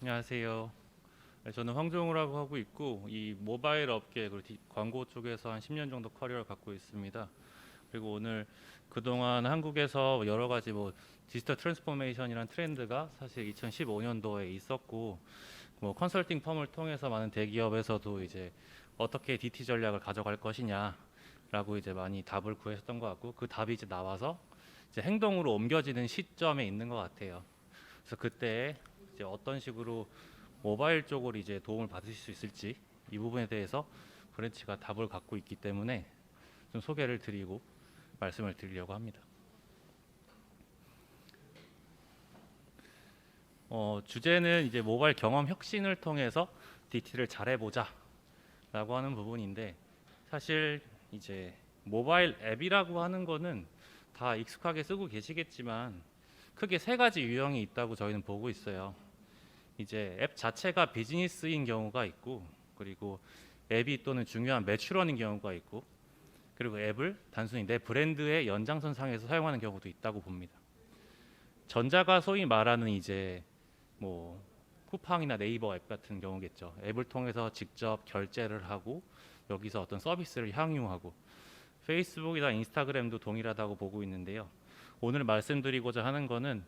안녕하세요. 네, 저는 황종우라고 하고 있고 이 모바일 업계 그리고 광고 쪽에서 한 10년 정도 커리어를 갖고 있습니다. 그리고 오늘 그동안 한국에서 여러 가지 디지털 트랜스포메이션이라는 트렌드가 사실 2015년도에 있었고 컨설팅 펌을 통해서 많은 대기업에서도 이제 어떻게 DT 전략을 가져갈 것이냐라고 이제 많이 답을 구했던 것 같고 그 답이 이제 나와서 이제 행동으로 옮겨지는 시점에 있는 것 같아요. 그래서 그때 이제 어떤 식으로 모바일 쪽으로 이제 도움을 받으실 수 있을지 이 부분에 대해서 브랜치가 답을 갖고 있기 때문에 좀 소개를 드리고 말씀을 드리려고 합니다. 주제는 이제 모바일 경험 혁신을 통해서 DT를 잘해보자 라고 하는 부분인데, 사실 이제 모바일 앱이라고 하는 거는 다 익숙하게 쓰고 계시겠지만 크게 세 가지 유형이 있다고 저희는 보고 있어요. 이제 앱 자체가 비즈니스인 경우가 있고, 그리고 앱이 또는 중요한 매출원인 경우가 있고, 그리고 앱을 단순히 내 브랜드의 연장선상에서 사용하는 경우도 있다고 봅니다. 전자가 소위 말하는 이제 뭐 쿠팡이나 네이버 앱 같은 경우겠죠. 앱을 통해서 직접 결제를 하고 여기서 어떤 서비스를 향유하고, 페이스북이나 인스타그램도 동일하다고 보고 있는데요. 오늘 말씀드리고자 하는 거는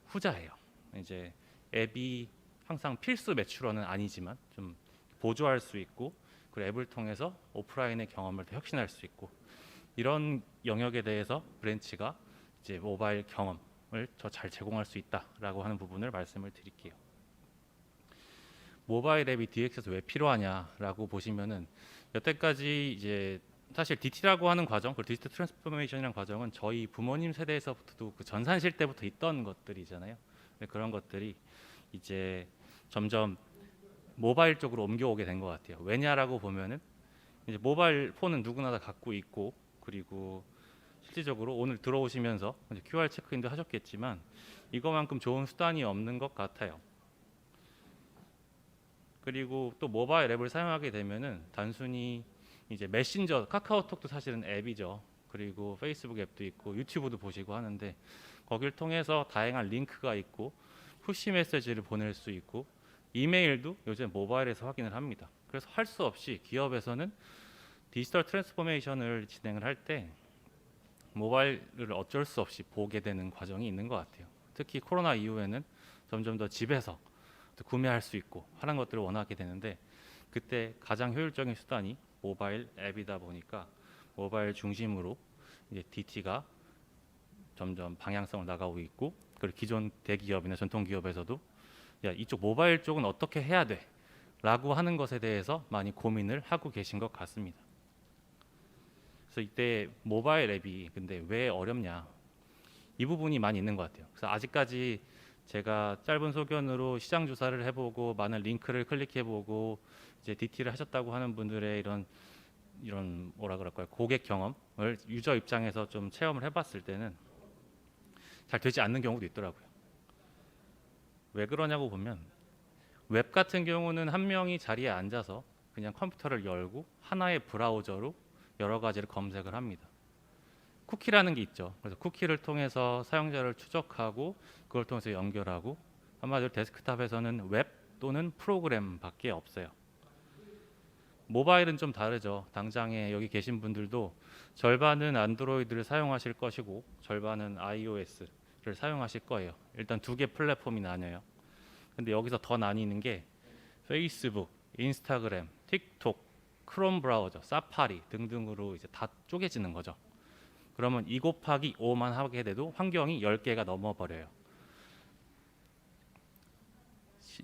후자예요. 이제 앱이 항상 필수 매출원은 아니지만 좀 보조할 수 있고, 그리고 앱을 통해서 오프라인의 경험을 더 혁신할 수 있고, 이런 영역에 대해서 브랜치가 이제 모바일 경험을 더 잘 제공할 수 있다라고 하는 부분을 말씀을 드릴게요. 모바일 앱이 DX에서 왜 필요하냐라고 보시면은, 여태까지 이제 사실 DT라고 하는 과정, 그리고 디지털 트랜스포메이션이라는 과정은 저희 부모님 세대에서부터도 그 전산실 때부터 있던 것들이잖아요. 그런 것들이 이제 점점 모바일 쪽으로 옮겨오게 된 것 같아요. 왜냐라고 보면은 이제 모바일 폰은 누구나 다 갖고 있고, 그리고 실질적으로 오늘 들어오시면서 이제 QR 체크인도 하셨겠지만 이거만큼 좋은 수단이 없는 것 같아요. 그리고 또 모바일 앱을 사용하게 되면은 단순히 이제 메신저, 카카오톡도 사실은 앱이죠. 그리고 페이스북 앱도 있고 유튜브도 보시고 하는데, 거기를 통해서 다양한 링크가 있고 푸시 메시지를 보낼 수 있고, 이메일도 요즘 모바일에서 확인을 합니다. 그래서 할 수 없이 기업에서는 디지털 트랜스포메이션을 진행을 할 때 모바일을 어쩔 수 없이 보게 되는 과정이 있는 것 같아요. 특히 코로나 이후에는 점점 더 집에서 구매할 수 있고 하는 것들을 원하게 되는데, 그때 가장 효율적인 수단이 모바일 앱이다 보니까 모바일 중심으로 이제 DT가 점점 방향성을 나가고 있고, 그리고 기존 대기업이나 전통 기업에서도 야, 이쪽 모바일 쪽은 어떻게 해야 돼? 라고 하는 것에 대해서 많이 고민을 하고 계신 것 같습니다. 그래서 이때 모바일 앱이 근데 왜 어렵냐? 이 부분이 많이 있는 것 같아요. 그래서 아직까지 제가 짧은 소견으로 시장 조사를 해보고 많은 링크를 클릭해보고 이제 DT를 하셨다고 하는 분들의 이런 뭐라 그럴까요? 고객 경험을 유저 입장에서 좀 체험을 해봤을 때는 잘 되지 않는 경우도 있더라고요. 왜 그러냐고 보면, 웹 같은 경우는 한 명이 자리에 앉아서 그냥 컴퓨터를 열고 하나의 브라우저로 여러 가지를 검색을 합니다. 쿠키라는 게 있죠. 그래서 쿠키를 통해서 사용자를 추적하고 그걸 통해서 연결하고, 한마디로 데스크탑에서는 웹 또는 프로그램밖에 없어요. 모바일은 좀 다르죠. 당장에 여기 계신 분들도 절반은 안드로이드를 사용하실 것이고 절반은 iOS를 사용하실 거예요. 일단 두 개 플랫폼이 나뉘어요. 근데 여기서 더 나뉘는 게 페이스북, 인스타그램, 틱톡, 크롬 브라우저, 사파리 등등으로 이제 다 쪼개지는 거죠. 그러면 2 곱하기 5만 하게 돼도 환경이 10개가 넘어버려요.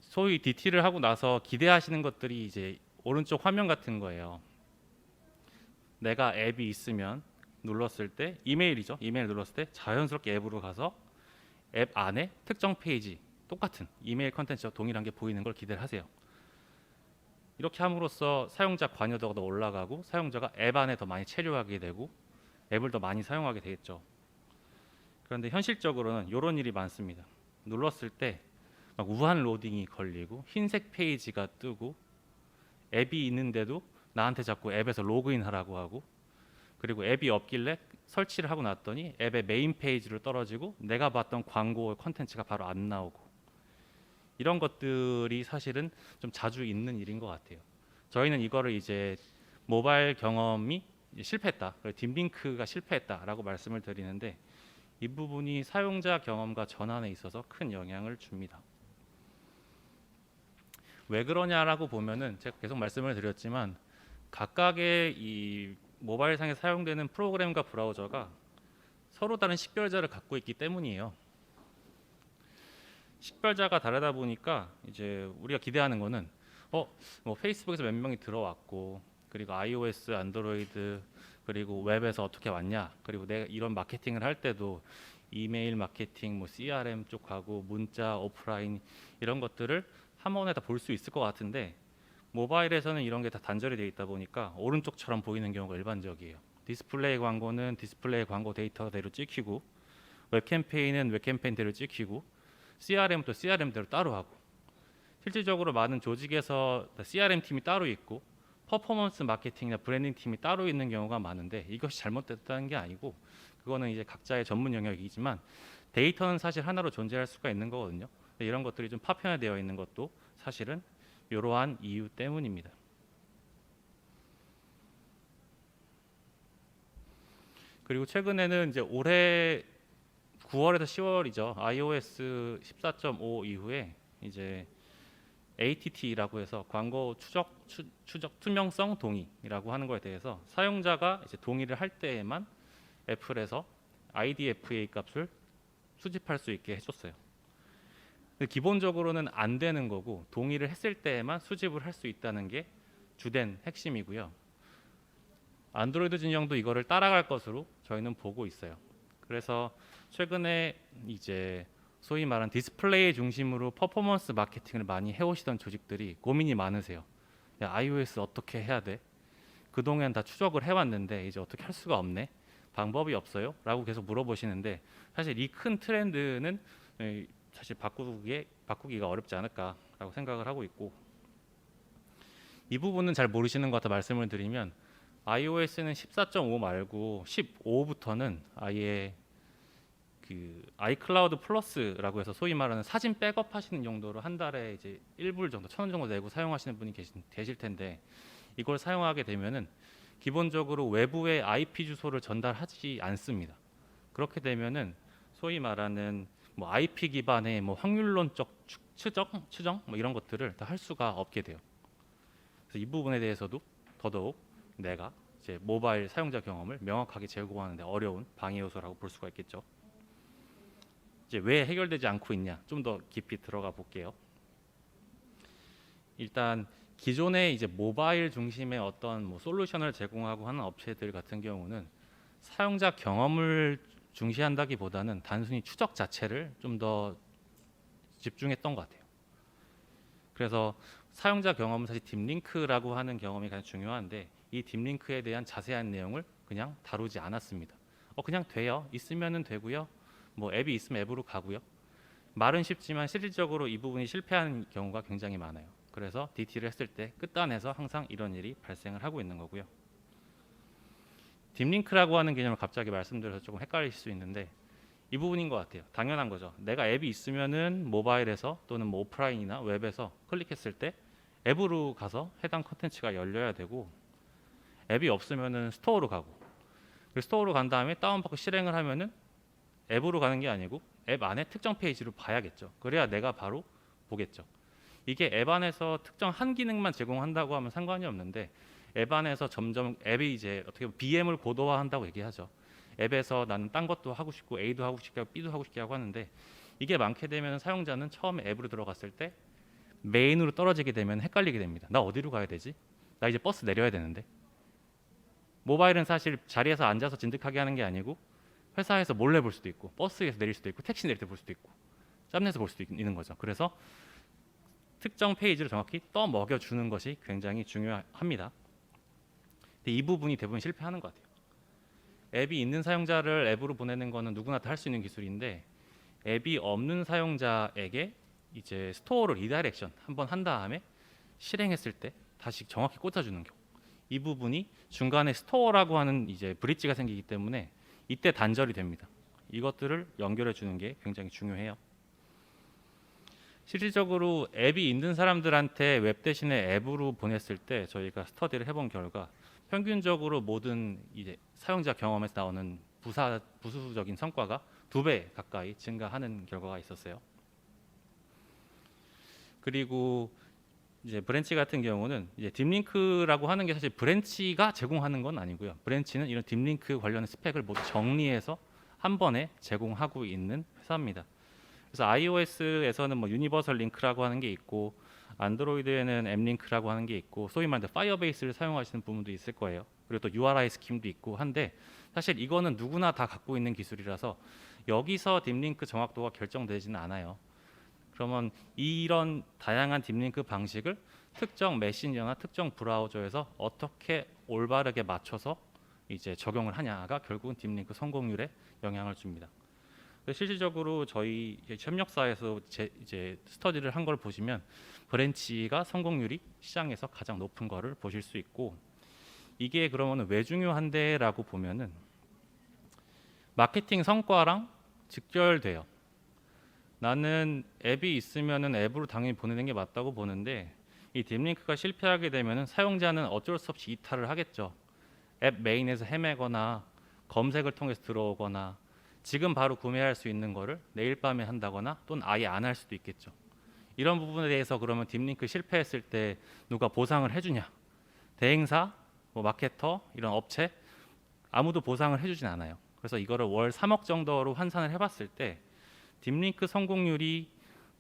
소위 DT를 하고 나서 기대하시는 것들이 이제 오른쪽 화면 같은 거예요. 내가 앱이 있으면 눌렀을 때 이메일이죠. 이메일 눌렀을 때 자연스럽게 앱으로 가서 앱 안에 특정 페이지, 똑같은 이메일 컨텐츠와 동일한 게 보이는 걸 기대를 하세요. 이렇게 함으로써 사용자 관여도가 더 올라가고 사용자가 앱 안에 더 많이 체류하게 되고 앱을 더 많이 사용하게 되겠죠. 그런데 현실적으로는 이런 일이 많습니다. 눌렀을 때 막 무한 로딩이 걸리고 흰색 페이지가 뜨고, 앱이 있는데도 나한테 자꾸 앱에서 로그인 하라고 하고, 그리고 앱이 없길래 설치를 하고 났더니 앱의 메인 페이지로 떨어지고 내가 봤던 광고 컨텐츠가 바로 안 나오고, 이런 것들이 사실은 좀 자주 있는 일인 것 같아요. 저희는 이거를 이제 모바일 경험이 실패했다, 딥링크가 실패했다라고 말씀을 드리는데 이 부분이 사용자 경험과 전환에 있어서 큰 영향을 줍니다. 왜 그러냐라고 보면은 제가 계속 말씀을 드렸지만 각각의 이 모바일상에 사용되는 프로그램과 브라우저가 서로 다른 식별자를 갖고 있기 때문이에요. 식별자가 다르다 보니까 이제 우리가 기대하는 거는 뭐 페이스북에서 몇 명이 들어왔고 그리고 iOS, 안드로이드 그리고 웹에서 어떻게 왔냐, 그리고 내가 이런 마케팅을 할 때도 이메일 마케팅, 뭐 CRM 쪽하고 문자, 오프라인 이런 것들을 한 번에 다 볼 수 있을 것 같은데 모바일에서는 이런 게 다 단절이 되어 있다 보니까 오른쪽처럼 보이는 경우가 일반적이에요. 디스플레이 광고는 디스플레이 광고 데이터대로 찍히고 웹 캠페인은 웹 캠페인대로 찍히고 CRM도 CRM대로 따로 하고 실질적으로 많은 조직에서 CRM 팀이 따로 있고 퍼포먼스 마케팅이나 브랜딩 팀이 따로 있는 경우가 많은데 이것이 잘못됐다는 게 아니고 그거는 이제 각자의 전문 영역이지만 데이터는 사실 하나로 존재할 수가 있는 거거든요. 이런 것들이 좀 파편화되어 있는 것도 사실은 이러한 이유 때문입니다. 그리고 최근에는 이제 올해 9월에서 10월이죠. iOS 14.5 이후에 이제 ATT라고 해서 광고 추적 투명성 동의라고 하는 거에 대해서 사용자가 이제 동의를 할 때에만 애플에서 IDFA 값을 수집할 수 있게 해줬어요. 기본적으로는 안 되는 거고 동의를 했을 때에만 수집을 할 수 있다는 게 주된 핵심이고요. 안드로이드 진영도 이거를 따라갈 것으로 저희는 보고 있어요. 그래서 최근에 이제 소위 말한 디스플레이 중심으로 퍼포먼스 마케팅을 많이 해오시던 조직들이 고민이 많으세요. 야, iOS 어떻게 해야 돼? 그동안 다 추적을 해왔는데 이제 어떻게 할 수가 없네. 방법이 없어요? 라고 계속 물어보시는데 사실 이 큰 트렌드는 사실 바꾸기가 어렵지 않을까라고 생각을 하고 있고 이 부분은 잘 모르시는 것 같아 말씀을 드리면 iOS는 14.5 말고 15부터는 아예 그 아이클라우드 플러스라고 해서 소위 말하는 사진 백업 하시는 용도로 한 달에 이제 1불 정도 1,000원 정도 내고 사용하시는 분이 계실 텐데 이걸 사용하게 되면은 기본적으로 외부의 IP 주소를 전달하지 않습니다. 그렇게 되면은 소위 말하는 뭐 IP 기반의 뭐 확률론적 추정 뭐 이런 것들을 다 할 수가 없게 돼요. 그래서 이 부분에 대해서도 더더욱 내가 이제 모바일 사용자 경험을 명확하게 제공하는데 어려운 방해 요소라고 볼 수가 있겠죠. 이제 왜 해결되지 않고 있냐 좀 더 깊이 들어가 볼게요. 일단 기존의 이제 모바일 중심의 어떤 뭐 솔루션을 제공하고 하는 업체들 같은 경우는 사용자 경험을 중시한다기보다는 단순히 추적 자체를 좀 더 집중했던 것 같아요. 그래서 사용자 경험은 사실 딥링크라고 하는 경험이 가장 중요한데 이 딥링크에 대한 자세한 내용을 그냥 다루지 않았습니다. 그냥 돼요. 있으면은 되고요. 뭐 앱이 있으면 앱으로 가고요. 말은 쉽지만 실질적으로 이 부분이 실패하는 경우가 굉장히 많아요. 그래서 DT를 했을 때 끝단에서 항상 이런 일이 발생을 하고 있는 거고요. 딥링크라고 하는 개념을 갑자기 말씀드려서 조금 헷갈릴 수 있는데 이 부분인 것 같아요. 당연한 거죠. 내가 앱이 있으면은 모바일에서 또는 뭐 오프라인이나 웹에서 클릭했을 때 앱으로 가서 해당 컨텐츠가 열려야 되고 앱이 없으면은 스토어로 가고 스토어로 간 다음에 다운받고 실행을 하면은 앱으로 가는 게 아니고 앱 안에 특정 페이지로 봐야겠죠. 그래야 내가 바로 보겠죠. 이게 앱 안에서 특정 한 기능만 제공한다고 하면 상관이 없는데 앱 안에서 점점 앱이 이제 어떻게 보면 BM을 고도화한다고 얘기하죠. 앱에서 나는 딴 것도 하고 싶고 A도 하고 싶고 B도 하고 싶게 하고 하는데 이게 많게 되면 사용자는 처음에 앱으로 들어갔을 때 메인으로 떨어지게 되면 헷갈리게 됩니다. 나 어디로 가야 되지? 나 이제 버스 내려야 되는데. 모바일은 사실 자리에서 앉아서 진득하게 하는 게 아니고 회사에서 몰래 볼 수도 있고 버스에서 내릴 수도 있고 택시 내릴 때 볼 수도 있고 짬내서 볼 수도 있는 거죠. 그래서 특정 페이지를 정확히 떠먹여 주는 것이 굉장히 중요합니다. 근데 이 부분이 대부분 실패하는 것 같아요. 앱이 있는 사용자를 앱으로 보내는 거는 누구나 다 할 수 있는 기술인데 앱이 없는 사용자에게 이제 스토어로 리다이렉션 한번 한 다음에 실행했을 때 다시 정확히 꽂아주는 경우 이 부분이 중간에 스토어라고 하는 이제 브릿지가 생기기 때문에 이때 단절이 됩니다. 이것들을 연결해 주는 게 굉장히 중요해요. 실질적으로 앱이 있는 사람들한테 웹 대신에 앱으로 보냈을 때 저희가 스터디를 해본 결과 평균적으로 모든 이제 사용자 경험에서 나오는 부수적인 성과가 2배 가까이 증가하는 결과가 있었어요. 그리고 이제 브랜치 같은 경우는 이제 딥링크라고 하는 게 사실 브랜치가 제공하는 건 아니고요. 브랜치는 이런 딥링크 관련 스펙을 모두 정리해서 한 번에 제공하고 있는 회사입니다. 그래서 iOS에서는 뭐 유니버설 링크라고 하는 게 있고 안드로이드에는 앱링크라고 하는 게 있고 소위 말하는 파이어베이스를 사용하시는 부분도 있을 거예요. 그리고 또 URI 스킴도 있고 한데 사실 이거는 누구나 다 갖고 있는 기술이라서 여기서 딥링크 정확도가 결정되지는 않아요. 그러면 이런 다양한 딥링크 방식을 특정 메신저나 특정 브라우저에서 어떻게 올바르게 맞춰서 이제 적용을 하냐가 결국은 딥링크 성공률에 영향을 줍니다. 실질적으로 저희 협력사에서 이제 스터디를 한 걸 보시면 브랜치가 성공률이 시장에서 가장 높은 거를 보실 수 있고 이게 그러면 왜 중요한데라고 보면은 마케팅 성과랑 직결돼요. 나는 앱이 있으면은 앱으로 당연히 보내는 게 맞다고 보는데 이 딥링크가 실패하게 되면은 사용자는 어쩔 수 없이 이탈을 하겠죠. 앱 메인에서 헤매거나 검색을 통해서 들어오거나 지금 바로 구매할 수 있는 거를 내일 밤에 한다거나 또는 아예 안 할 수도 있겠죠. 이런 부분에 대해서 그러면 딥링크 실패했을 때 누가 보상을 해주냐? 대행사, 뭐 마케터 이런 업체 아무도 보상을 해주진 않아요. 그래서 이거를 월 3억 정도로 환산을 해봤을 때 딥링크 성공률이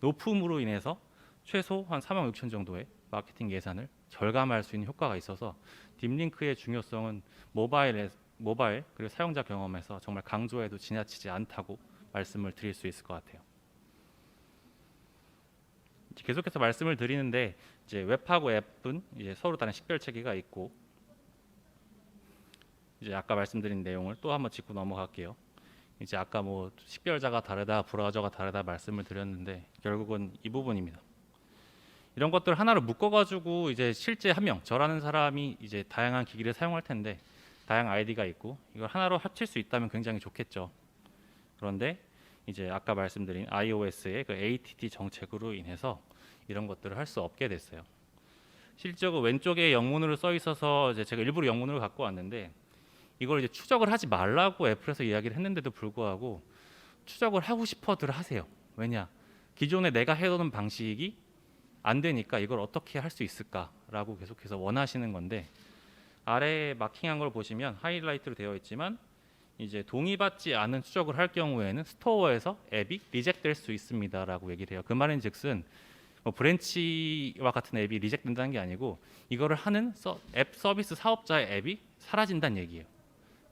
높음으로 인해서 최소 한 3억 6천 정도의 마케팅 예산을 절감할 수 있는 효과가 있어서 딥링크의 중요성은 모바일 그리고 사용자 경험에서 정말 강조해도 지나치지 않다고 말씀을 드릴 수 있을 것 같아요. 계속해서 말씀을 드리는데 이제 웹하고 앱은 이제 서로 다른 식별 체계가 있고 이제 아까 말씀드린 내용을 또 한번 짚고 넘어갈게요. 이제 아까 뭐 식별자가 다르다, 브라우저가 다르다 말씀을 드렸는데 결국은 이 부분입니다. 이런 것들 하나로 묶어가지고 이제 실제 한 명, 저라는 사람이 이제 다양한 기기를 사용할 텐데 다양한 아이디가 있고 이걸 하나로 합칠 수 있다면 굉장히 좋겠죠. 그런데 이제 아까 말씀드린 iOS의 그 ATT 정책으로 인해서 이런 것들을 할 수 없게 됐어요. 실제로 왼쪽에 영문으로 써 있어서 이제 제가 일부러 영문으로 갖고 왔는데 이걸 이제 추적을 하지 말라고 애플에서 이야기를 했는데도 불구하고 추적을 하고 싶어들 하세요. 왜냐? 기존에 내가 해오던 방식이 안 되니까 이걸 어떻게 할 수 있을까라고 계속해서 원하시는 건데 아래에 마킹한 걸 보시면 하이라이트로 되어 있지만 이제 동의받지 않은 추적을 할 경우에는 스토어에서 앱이 리젝될 수 있습니다라고 얘기를 해요. 그 말인즉슨 뭐 브랜치와 같은 앱이 리젝된다는 게 아니고 이거를 하는 앱 서비스 사업자의 앱이 사라진다는 얘기예요.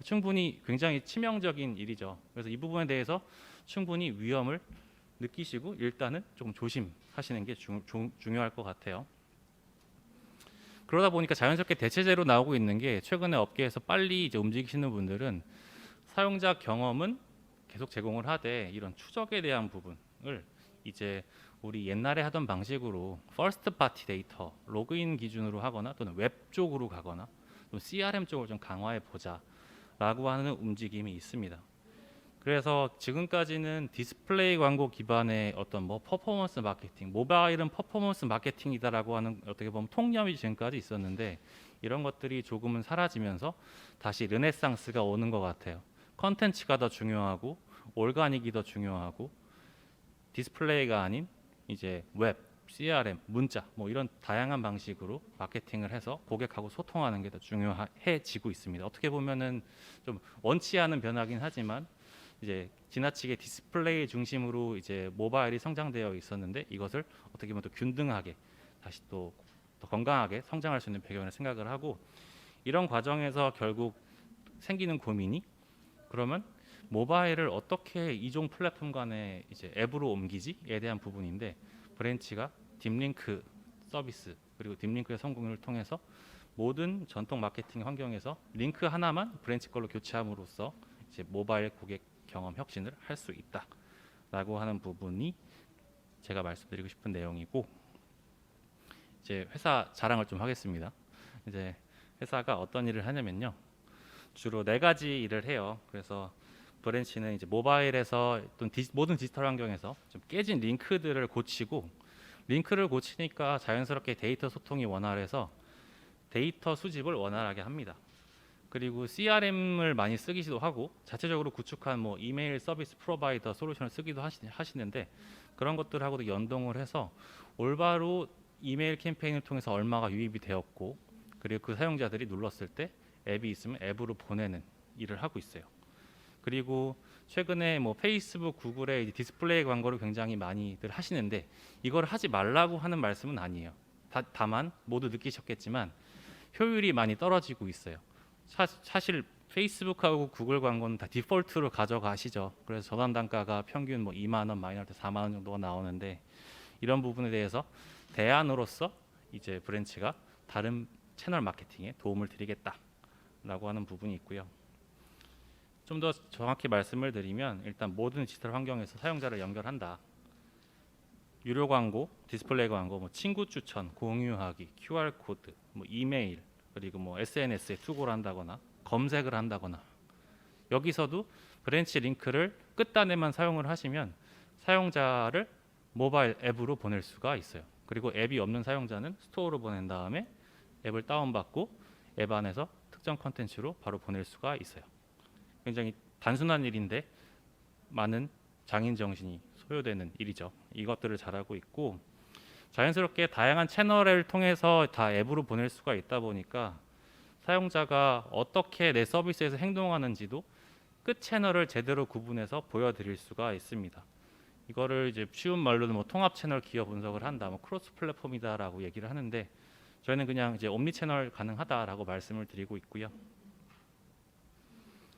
충분히 굉장히 치명적인 일이죠. 그래서 이 부분에 대해서 충분히 위험을 느끼시고 일단은 조금 조심하시는 게 중요할 것 같아요. 그러다 보니까 자연스럽게 대체제로 나오고 있는 게 최근에 업계에서 빨리 이제 움직이시는 분들은 사용자 경험은 계속 제공을 하되 이런 추적에 대한 부분을 이제 우리 옛날에 하던 방식으로 퍼스트 파티 데이터 로그인 기준으로 하거나 또는 웹 쪽으로 가거나 또 CRM 쪽을 좀 강화해 보자라고 하는 움직임이 있습니다. 그래서 지금까지는 디스플레이 광고 기반의 어떤 뭐 퍼포먼스 마케팅, 모바일은 퍼포먼스 마케팅이다라고 하는 어떻게 보면 통념이 지금까지 있었는데 이런 것들이 조금은 사라지면서 다시 르네상스가 오는 것 같아요. 컨텐츠가 더 중요하고 올가닉이 더 중요하고 디스플레이가 아닌 이제 웹, CRM, 문자 뭐 이런 다양한 방식으로 마케팅을 해서 고객하고 소통하는 게 더 중요해지고 있습니다. 어떻게 보면은 좀 원치 않은 변화긴 하지만 이제 지나치게 디스플레이 중심으로 이제 모바일이 성장되어 있었는데 이것을 어떻게 보면 또 균등하게 다시 또 더 건강하게 성장할 수 있는 배경을 생각을 하고 이런 과정에서 결국 생기는 고민이 그러면 모바일을 어떻게 이종 플랫폼 간에 이제 앱으로 옮기지에 대한 부분인데 브랜치가 딥링크 서비스 그리고 딥링크의 성공을 통해서 모든 전통 마케팅 환경에서 링크 하나만 브랜치 걸로 교체함으로써 이제 모바일 고객 경험 혁신을 할 수 있다라고 하는 부분이 제가 말씀드리고 싶은 내용이고 이제 회사 자랑을 좀 하겠습니다. 이제 회사가 어떤 일을 하냐면요, 주로 4가지 일을 해요. 그래서 브랜치는 이제 모바일에서 또는 모든 디지털 환경에서 좀 깨진 링크들을 고치고 링크를 고치니까 자연스럽게 데이터 소통이 원활해서 데이터 수집을 원활하게 합니다. 그리고 CRM을 많이 쓰기도 하고 자체적으로 구축한 뭐 이메일 서비스 프로바이더 솔루션을 쓰기도 하시는데 그런 것들하고도 연동을 해서 올바로 이메일 캠페인을 통해서 얼마가 유입이 되었고 그리고 그 사용자들이 눌렀을 때 앱이 있으면 앱으로 보내는 일을 하고 있어요. 그리고 최근에 뭐 페이스북, 구글의 이제 디스플레이 광고를 굉장히 많이들 하시는데 이걸 하지 말라고 하는 말씀은 아니에요. 다만 모두 느끼셨겠지만 효율이 많이 떨어지고 있어요. 사실 페이스북하고 구글 광고는 다 디폴트로 가져가시죠. 그래서 전환 단가가 평균 뭐 2만 원, 마이너스 4만 원 정도가 나오는데 이런 부분에 대해서 대안으로서 이제 브랜치가 다른 채널 마케팅에 도움을 드리겠다라고 하는 부분이 있고요. 좀 더 정확히 말씀을 드리면 일단 모든 디지털 환경에서 사용자를 연결한다. 유료 광고, 디스플레이 광고, 뭐 친구 추천, 공유하기, QR 코드, 뭐 이메일, 그리고 뭐 SNS에 투고를 한다거나 검색을 한다거나 여기서도 브랜치 링크를 끝단에만 사용을 하시면 사용자를 모바일 앱으로 보낼 수가 있어요. 그리고 앱이 없는 사용자는 스토어로 보낸 다음에 앱을 다운받고 앱 안에서 특정 컨텐츠로 바로 보낼 수가 있어요. 굉장히 단순한 일인데 많은 장인 정신이 소요되는 일이죠. 이것들을 잘하고 있고 자연스럽게 다양한 채널을 통해서 다 앱으로 보낼 수가 있다 보니까 사용자가 어떻게 내 서비스에서 행동하는지도 끝 채널을 제대로 구분해서 보여드릴 수가 있습니다. 이거를 이제 쉬운 말로는 뭐 통합 채널 기여 분석을 한다, 뭐 크로스 플랫폼이다라고 얘기를 하는데 저희는 그냥 이제 옴니 채널 가능하다라고 말씀을 드리고 있고요.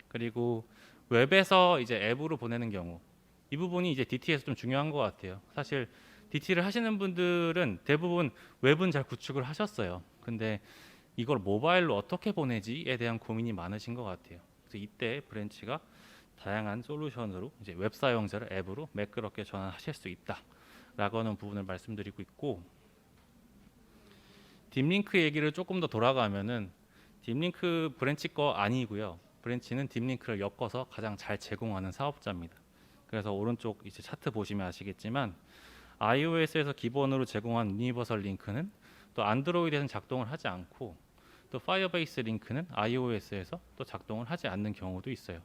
그리고 웹에서 이제 앱으로 보내는 경우 이 부분이 이제 DT에서 좀 중요한 것 같아요. 사실 DT를 하시는 분들은 대부분 웹은 잘 구축을 하셨어요. 근데 이걸 모바일로 어떻게 보내지에 대한 고민이 많으신 것 같아요. 그래서 이때 브랜치가 다양한 솔루션으로 이제 웹 사용자를 앱으로 매끄럽게 전환하실 수 있다라고 하는 부분을 말씀드리고 있고 딥링크 얘기를 조금 더 돌아가면은 딥링크 브랜치 거 아니고요. 브랜치는 딥링크를 엮어서 가장 잘 제공하는 사업자입니다. 그래서 오른쪽 이제 차트 보시면 아시겠지만 iOS에서 기본으로 제공한 유니버설 링크는 또 안드로이드에서는 작동을 하지 않고 또 파이어베이스 링크는 iOS에서 또 작동을 하지 않는 경우도 있어요.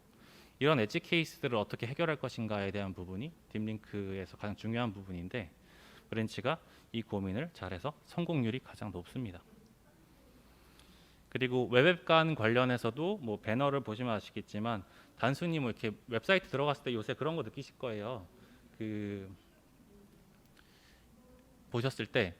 이런 엣지 케이스들을 어떻게 해결할 것인가에 대한 부분이 딥링크에서 가장 중요한 부분인데 브랜치가 이 고민을 잘해서 성공률이 가장 높습니다. 그리고 웹앱 간 관련해서도 뭐 배너를 보시면 아시겠지만 단순히 뭐 이렇게 웹사이트 들어갔을 때 요새 그런 거 느끼실 거예요. 그 보셨을 때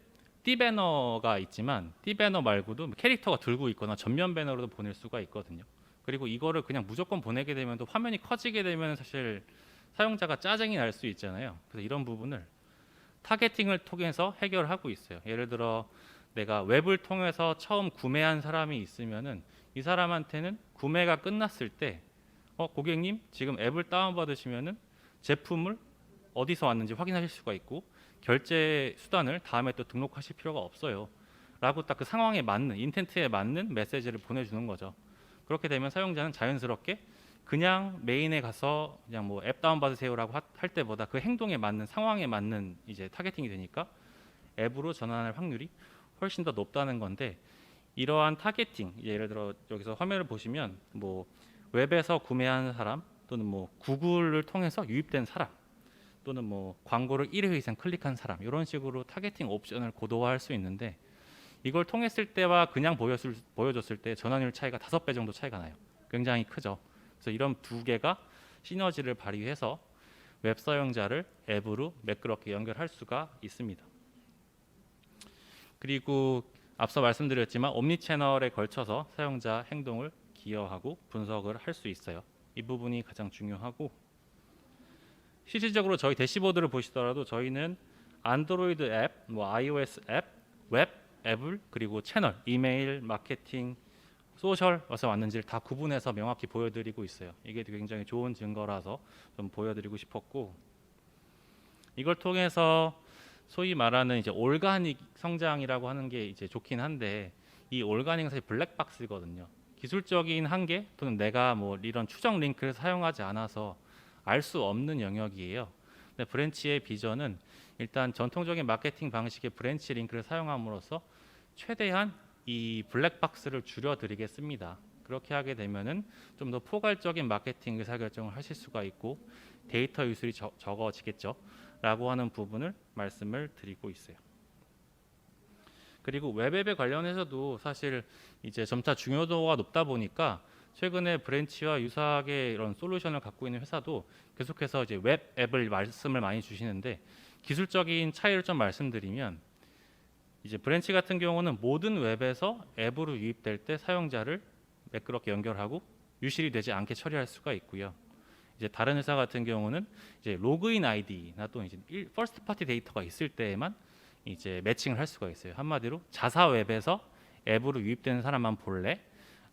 띠배너가 있지만 띠배너 말고도 캐릭터가 들고 있거나 전면 배너로도 보낼 수가 있거든요. 그리고 이거를 그냥 무조건 보내게 되면 또 화면이 커지게 되면 사실 사용자가 짜증이 날 수 있잖아요. 그래서 이런 부분을 타겟팅을 통해서 해결하고 있어요. 예를 들어 내가 웹을 통해서 처음 구매한 사람이 있으면은 이 사람한테는 구매가 끝났을 때 고객님 지금 앱을 다운받으시면은 제품을 어디서 왔는지 확인하실 수가 있고 결제 수단을 다음에 또 등록하실 필요가 없어요 라고 딱 그 상황에 맞는 인텐트에 맞는 메시지를 보내주는 거죠. 그렇게 되면 사용자는 자연스럽게 그냥 메인에 가서 그냥 뭐 앱 다운받으세요라고 할 때보다 그 행동에 맞는 상황에 맞는 이제 타겟팅이 되니까 앱으로 전환할 확률이 훨씬 더 높다는 건데 이러한 타겟팅 예를 들어 여기서 화면을 보시면 뭐 웹에서 구매한 사람 또는 뭐 구글을 통해서 유입된 사람 또는 뭐 광고를 1회 이상 클릭한 사람 이런 식으로 타겟팅 옵션을 고도화할 수 있는데 이걸 통했을 때와 그냥 보여줬을 때 전환율 차이가 5배 정도 차이가 나요. 굉장히 크죠. 그래서 이런 두 개가 시너지를 발휘해서 웹 사용자를 앱으로 매끄럽게 연결할 수가 있습니다. 그리고 앞서 말씀드렸지만 옴니 채널에 걸쳐서 사용자 행동을 기여하고 분석을 할 수 있어요. 이 부분이 가장 중요하고 실질적으로 저희 대시보드를 보시더라도 저희는 안드로이드 앱, 뭐 iOS 앱, 웹 앱을 그리고 채널, 이메일, 마케팅, 소셜 어디서 왔는지를 다 구분해서 명확히 보여드리고 있어요. 이게 굉장히 좋은 증거라서 좀 보여드리고 싶었고 이걸 통해서 소위 말하는 이제 올가닉 성장이라고 하는 게 이제 좋긴 한데 이 올가닉은 사실 블랙박스거든요. 기술적인 한계 또는 내가 뭐 이런 추적 링크를 사용하지 않아서 알 수 없는 영역이에요. 근데 브랜치의 비전은 일단 전통적인 마케팅 방식의 브랜치 링크를 사용함으로써 최대한 이 블랙박스를 줄여드리겠습니다. 그렇게 하게 되면은 좀 더 포괄적인 마케팅 의사결정을 하실 수가 있고 데이터 유출이 적어지겠죠 라고 하는 부분을 말씀을 드리고 있어요. 그리고 웹앱에 관련해서도 사실 이제 점차 중요도가 높다 보니까 최근에 브랜치와 유사하게 이런 솔루션을 갖고 있는 회사도 계속해서 이제 웹앱을 말씀을 많이 주시는데, 기술적인 차이를 좀 말씀드리면 이제 브랜치 같은 경우는 모든 웹에서 앱으로 유입될 때 사용자를 매끄럽게 연결하고 유실이 되지 않게 처리할 수가 있고요. 이제 다른 회사 같은 경우는 이제 로그인 아이디나 또 이제 퍼스트 파티 데이터가 있을 때에만 이제 매칭을 할 수가 있어요. 한마디로 자사 웹에서 앱으로 유입되는 사람만 볼래?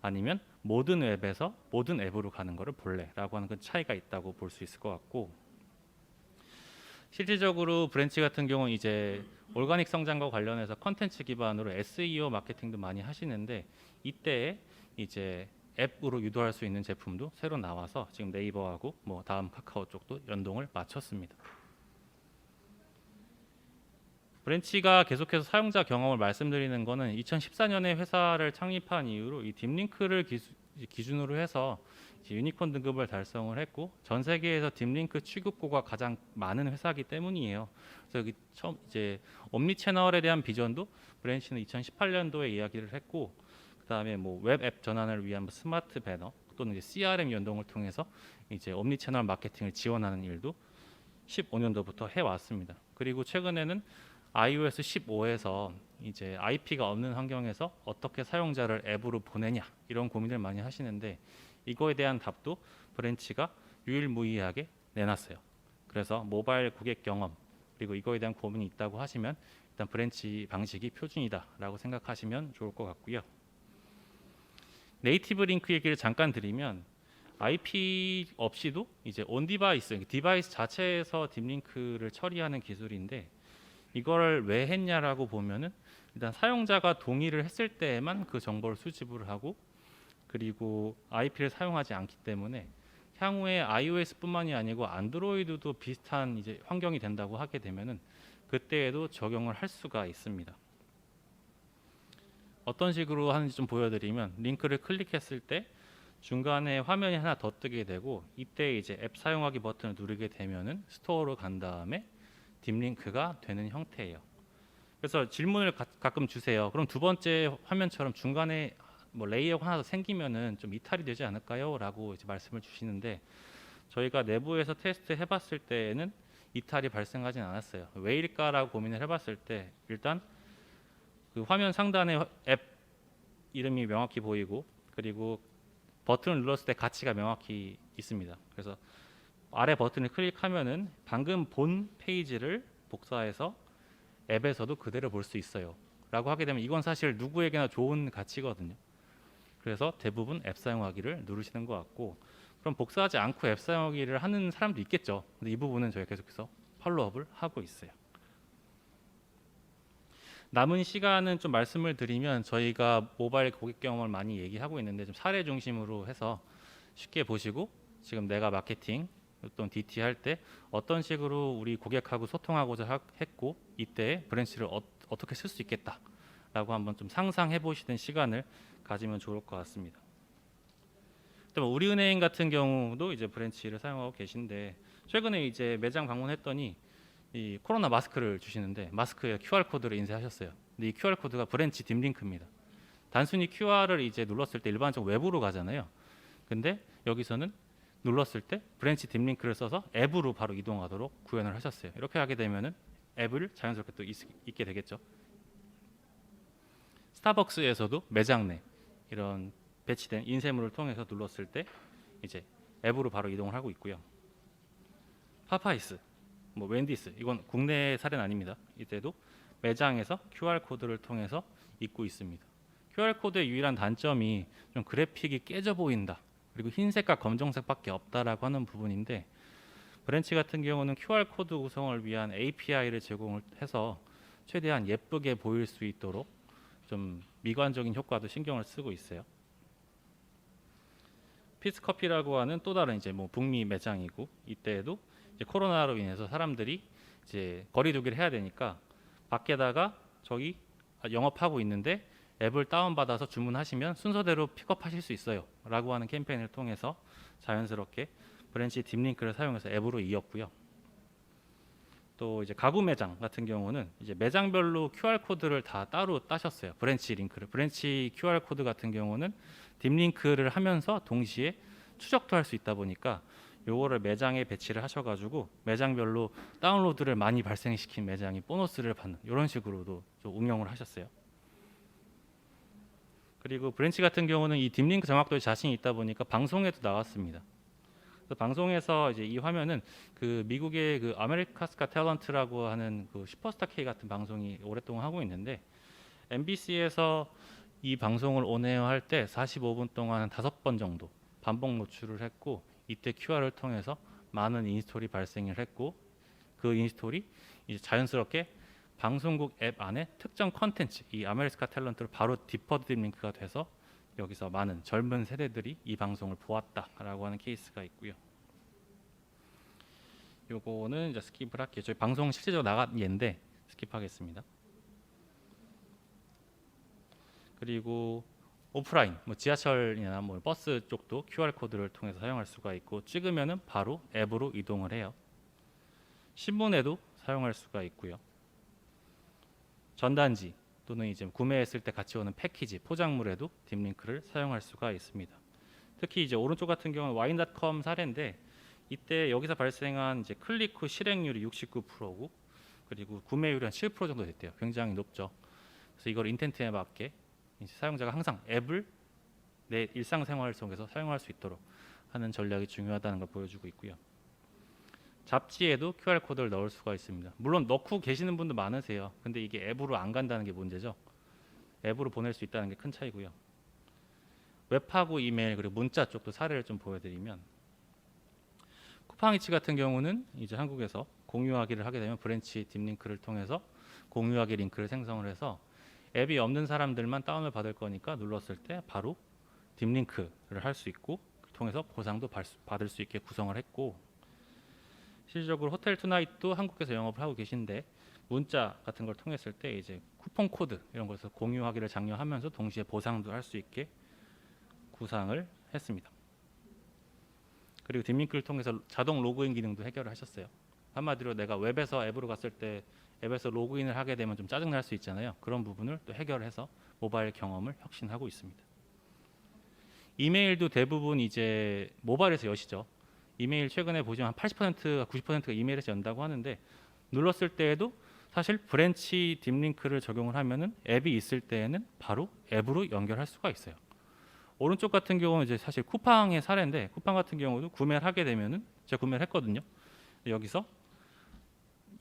아니면 모든 웹에서 모든 앱으로 가는 거를 볼래라고 하는 그 차이가 있다고 볼 수 있을 것 같고, 실질적으로 브랜치 같은 경우는 이제 올가닉 성장과 관련해서 컨텐츠 기반으로 SEO 마케팅도 많이 하시는데, 이때 이제 앱으로 유도할 수 있는 제품도 새로 나와서 지금 네이버하고 뭐 다음 카카오 쪽도 연동을 마쳤습니다. 브랜치가 계속해서 사용자 경험을 말씀드리는 거는 2014년에 회사를 창립한 이후로 이 딥링크를 기준으로 해서 유니콘 등급을 달성을 했고 전 세계에서 딥링크 취급고가 가장 많은 회사이기 때문이에요. 그래서 여기 처음 이제 옴니 채널에 대한 비전도 브랜치는 2018년도에 이야기를 했고, 그다음에 뭐 웹앱 전환을 위한 스마트 배너 또는 이제 CRM 연동을 통해서 이제 옴니 채널 마케팅을 지원하는 일도 15년도부터 해왔습니다. 그리고 최근에는 iOS 15에서 이제 IP가 없는 환경에서 어떻게 사용자를 앱으로 보내냐 이런 고민을 많이 하시는데, 이거에 대한 답도 브랜치가 유일무이하게 내놨어요. 그래서 모바일 고객 경험 그리고 이거에 대한 고민이 있다고 하시면 일단 브랜치 방식이 표준이다라고 생각하시면 좋을 것 같고요. 네이티브 링크 얘기를 잠깐 드리면 IP 없이도 이제 온 디바이스 자체에서 딥링크를 처리하는 기술인데, 이걸 왜 했냐라고 보면은 일단 사용자가 동의를 했을 때에만 그 정보를 수집을 하고, 그리고 IP를 사용하지 않기 때문에 향후에 iOS뿐만이 아니고 안드로이드도 비슷한 이제 환경이 된다고 하게 되면은 그때에도 적용을 할 수가 있습니다. 어떤 식으로 하는지 좀 보여드리면, 링크를 클릭했을 때 중간에 화면이 하나 더 뜨게 되고, 이때 이제 앱 사용하기 버튼을 누르게 되면은 스토어로 간 다음에 딥링크가 되는 형태예요. 그래서 질문을 가끔 주세요. 그럼 두 번째 화면처럼 중간에 뭐 레이어가 하나 더 생기면은 좀 이탈이 되지 않을까요? 라고 이제 말씀을 주시는데, 저희가 내부에서 테스트 해봤을 때에는 이탈이 발생하진 않았어요. 왜일까라고 고민을 해봤을 때 일단 그 화면 상단에 앱 이름이 명확히 보이고, 그리고 버튼을 눌렀을 때 가치가 명확히 있습니다. 그래서 아래 버튼을 클릭하면은 방금 본 페이지를 복사해서 앱에서도 그대로 볼 수 있어요 라고 하게 되면 이건 사실 누구에게나 좋은 가치거든요. 그래서 대부분 앱 사용하기를 누르시는 것 같고, 그럼 복사하지 않고 앱 사용하기를 하는 사람도 있겠죠. 근데 이 부분은 저희가 계속해서 팔로우업을 하고 있어요. 남은 시간은 좀 말씀을 드리면, 저희가 모바일 고객 경험을 많이 얘기하고 있는데 좀 사례 중심으로 해서 쉽게 보시고, 지금 내가 마케팅 또는 DT 할 때 어떤 식으로 우리 고객하고 소통하고자 했고 이때 브랜치를 어떻게 쓸 수 있겠다라고 한번 좀 상상해 보시는 시간을 가지면 좋을 것 같습니다. 또 우리은행 같은 경우도 이제 브랜치를 사용하고 계신데, 최근에 이제 매장 방문했더니 이 코로나 마스크를 주시는데 마스크에 QR 코드를 인쇄하셨어요. 근데 이 QR 코드가 브랜치 딥링크입니다. 단순히 QR을 이제 눌렀을 때 일반적으로 외부로 가잖아요. 근데 여기서는 눌렀을 때 브랜치 딥링크를 써서 앱으로 바로 이동하도록 구현을 하셨어요. 이렇게 하게 되면은 앱을 자연스럽게 또 있게 되겠죠. 스타벅스에서도 매장 내 이런 배치된 인쇄물을 통해서 눌렀을 때 이제 앱으로 바로 이동을 하고 있고요. 파파이스, 뭐 웬디스, 이건 국내 사례는 아닙니다. 이때도 매장에서 QR 코드를 통해서 입고 있습니다. QR 코드의 유일한 단점이 좀 그래픽이 깨져 보인다, 그리고 흰색과 검정색밖에 없다라고 하는 부분인데, 브랜치 같은 경우는 QR 코드 구성을 위한 API를 제공을 해서 최대한 예쁘게 보일 수 있도록 좀 미관적인 효과도 신경을 쓰고 있어요. 피스커피라고 하는 또 다른 이제 뭐 북미 매장이고, 이때에도 이제 코로나로 인해서 사람들이 이제 거리두기를 해야 되니까 밖에다가 저기 영업하고 있는데 앱을 다운받아서 주문하시면 순서대로 픽업하실 수 있어요 라고 하는 캠페인을 통해서 자연스럽게 브랜치 딥링크를 사용해서 앱으로 이었고요. 또 이제 가구 매장 같은 경우는 이제 매장별로 QR 코드를 다 따로 따셨어요. 브랜치 링크를. 브랜치 QR 코드 같은 경우는 딥링크를 하면서 동시에 추적도 할 수 있다 보니까 요거를 매장에 배치를 하셔가지고 매장별로 다운로드를 많이 발생시킨 매장이 보너스를 받는 이런 식으로도 좀 응용을 하셨어요. 그리고 브랜치 같은 경우는 이 딥링크 정확도에 자신이 있다 보니까 방송에도 나왔습니다. 그래서 방송에서 이제 이 화면은 그 미국의 그 아메리카스 갓 탤런트라고 하는 그 슈퍼스타 K 같은 방송이 오랫동안 하고 있는데 MBC에서 이 방송을 온에어 할 때 45분 동안 5번 정도 반복 노출을 했고 이때 QR을 통해서 많은 인스톨이 발생을 했고 그 인스톨이 이제 자연스럽게 방송국 앱 안에 특정 컨텐츠 이 아메리카스 갓 탤런트로 바로 디퍼드 링크가 돼서 여기서 많은 젊은 세대들이 이 방송을 보았다라고 하는 케이스가 있고요. 요거는 이제 스킵을 할게요. 저희 방송 실제적으로 나간 예인데 스킵하겠습니다. 그리고 오프라인, 뭐 지하철이나 뭐 버스 쪽도 QR 코드를 통해서 사용할 수가 있고 찍으면은 바로 앱으로 이동을 해요. 신문에도 사용할 수가 있고요. 전단지 또는 이제 구매했을 때 같이 오는 패키지, 포장물에도 딥링크를 사용할 수가 있습니다. 특히 이제 오른쪽 같은 경우는 와인.com 사례인데 이때 여기서 발생한 이제 클릭 후 실행률이 69%고 그리고 구매율이 한 7% 정도 됐대요. 굉장히 높죠. 그래서 이걸 인텐트에 맞게 이제 사용자가 항상 앱을 내 일상생활 속에서 사용할 수 있도록 하는 전략이 중요하다는 걸 보여주고 있고요. 잡지에도 QR 코드를 넣을 수가 있습니다. 물론 넣고 계시는 분도 많으세요. 근데 이게 앱으로 안 간다는 게 문제죠. 앱으로 보낼 수 있다는 게 큰 차이고요. 웹하고 이메일 그리고 문자 쪽도 사례를 좀 보여드리면 쿠팡이츠 같은 경우는 이제 한국에서 공유하기를 하게 되면 브랜치 딥링크를 통해서 공유하기 링크를 생성을 해서 앱이 없는 사람들만 다운을 받을 거니까 눌렀을 때 바로 딥링크를 할 수 있고 통해서 보상도 받을 수 있게 구성을 했고 실질적으로 호텔 투나잇도 한국에서 영업을 하고 계신데 문자 같은 걸 통했을 때 이제 쿠폰 코드 이런 것을 공유하기를 장려하면서 동시에 보상도 할 수 있게 구상을 했습니다. 그리고 딥링크를 통해서 자동 로그인 기능도 해결을 하셨어요. 한마디로 내가 웹에서 앱으로 갔을 때 앱에서 로그인을 하게 되면 좀 짜증날 수 있잖아요. 그런 부분을 또 해결해서 모바일 경험을 혁신하고 있습니다. 이메일도 대부분 이제 모바일에서 여시죠. 이메일 최근에 보시면 한 80%가 90%가 이메일에서 연다고 하는데 눌렀을 때에도 사실 브랜치 딥링크를 적용을 하면은 앱이 있을 때에는 바로 앱으로 연결할 수가 있어요. 오른쪽 같은 경우는 이제 사실 쿠팡의 사례인데 쿠팡 같은 경우도 구매를 하게 되면은 제가 구매를 했거든요. 여기서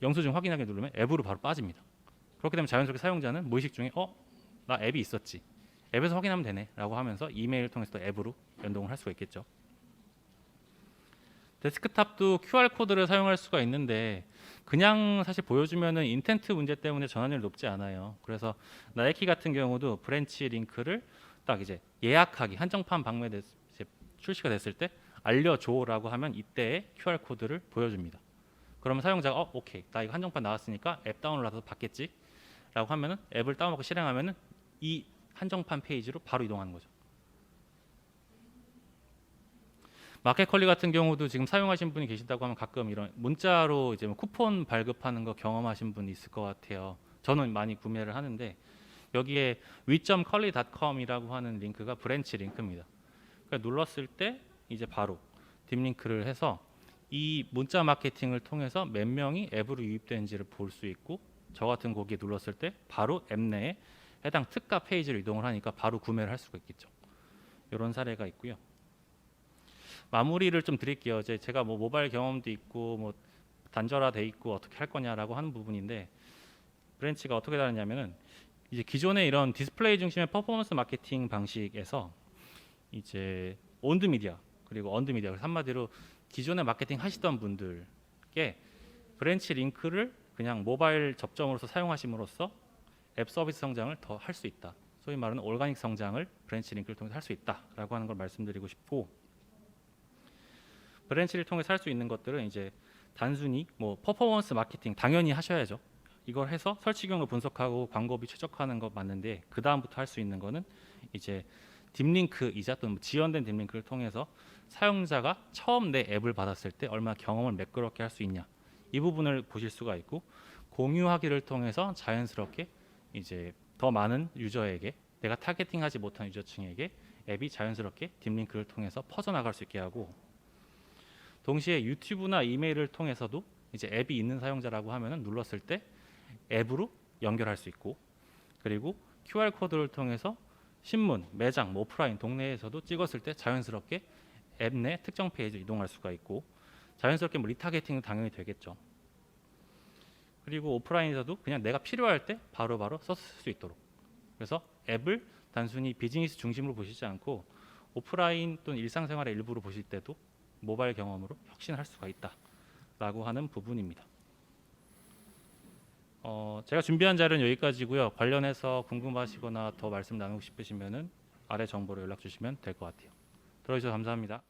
영수증 확인하기 누르면 앱으로 바로 빠집니다. 그렇게 되면 자연스럽게 사용자는 무의식 중에 나 앱이 있었지. 앱에서 확인하면 되네 라고 하면서 이메일을 통해서 또 앱으로 연동을 할 수가 있겠죠. 데스크탑도 QR코드를 사용할 수가 있는데 그냥 사실 보여주면은 인텐트 문제 때문에 전환율이 높지 않아요. 그래서 나이키 같은 경우도 브랜치 링크를 딱 이제 예약하기 한정판 출시가 됐을 때 알려줘라고 하면 이때의 QR코드를 보여줍니다. 그러면 사용자가 오케이 나 이거 한정판 나왔으니까 앱 다운로드해서 받겠지 라고 하면은 앱을 다운받고 실행하면은 이 한정판 페이지로 바로 이동하는 거죠. 마켓컬리 같은 경우도 지금 사용하신 분이 계시다고 하면 가끔 이런 문자로 이제 뭐 쿠폰 발급하는 거 경험하신 분이 있을 것 같아요. 저는 많이 구매를 하는데 여기에 we.colly.com이라고 하는 링크가 브랜치 링크입니다. 그러니까 눌렀을 때 이제 바로 딥링크를 해서 이 문자 마케팅을 통해서 몇 명이 앱으로 유입되는지를 볼 수 있고 저 같은 거기에 눌렀을 때 바로 앱 내에 해당 특가 페이지로 이동을 하니까 바로 구매를 할 수가 있겠죠. 이런 사례가 있고요. 마무리를 좀 드릴게요. 제가 뭐 모바일 경험도 있고 뭐 단절화돼 있고 어떻게 할 거냐라고 하는 부분인데 브랜치가 어떻게 다르냐면은 이제 기존의 이런 디스플레이 중심의 퍼포먼스 마케팅 방식에서 이제 온드 미디어 그리고 언드 미디어 한마디로 기존에 마케팅 하시던 분들께 브랜치 링크를 그냥 모바일 접점으로서 사용하심으로써 앱 서비스 성장을 더 할 수 있다. 소위 말하는 올가닉 성장을 브랜치 링크를 통해서 할 수 있다라고 하는 걸 말씀드리고 싶고 브랜치를 통해서 할 수 있는 것들은 이제 단순히 뭐 퍼포먼스 마케팅 당연히 하셔야죠. 이걸 해서 설치 경로 분석하고 광고비 최적화하는 거 맞는데 그 다음부터 할 수 있는 거는 이제 딥링크이자 또는 지연된 딥링크를 통해서 사용자가 처음 내 앱을 받았을 때 얼마나 경험을 매끄럽게 할 수 있냐, 이 부분을 보실 수가 있고, 공유하기를 통해서 자연스럽게 이제 더 많은 유저에게, 내가 타겟팅하지 못한 유저층에게 앱이 자연스럽게 딥링크를 통해서 퍼져나갈 수 있게 하고, 동시에 유튜브나 이메일을 통해서도 이제 앱이 있는 사용자라고 하면은 눌렀을 때 앱으로 연결할 수 있고, 그리고 QR 코드를 통해서 신문, 매장, 뭐 오프라인, 동네에서도 찍었을 때 자연스럽게 앱 내 특정 페이지로 이동할 수가 있고, 자연스럽게 뭐 리타겟팅은 당연히 되겠죠. 그리고 오프라인에서도 그냥 내가 필요할 때 바로바로 썼을 수 있도록, 그래서 앱을 단순히 비즈니스 중심으로 보시지 않고 오프라인 또는 일상생활의 일부로 보실 때도 모바일 경험으로 혁신할 수가 있다라고 하는 부분입니다. 제가 준비한 자료는 여기까지고요. 관련해서 궁금하시거나 더 말씀 나누고 싶으시면은 아래 정보로 연락 주시면 될 것 같아요. 들어주셔서 감사합니다.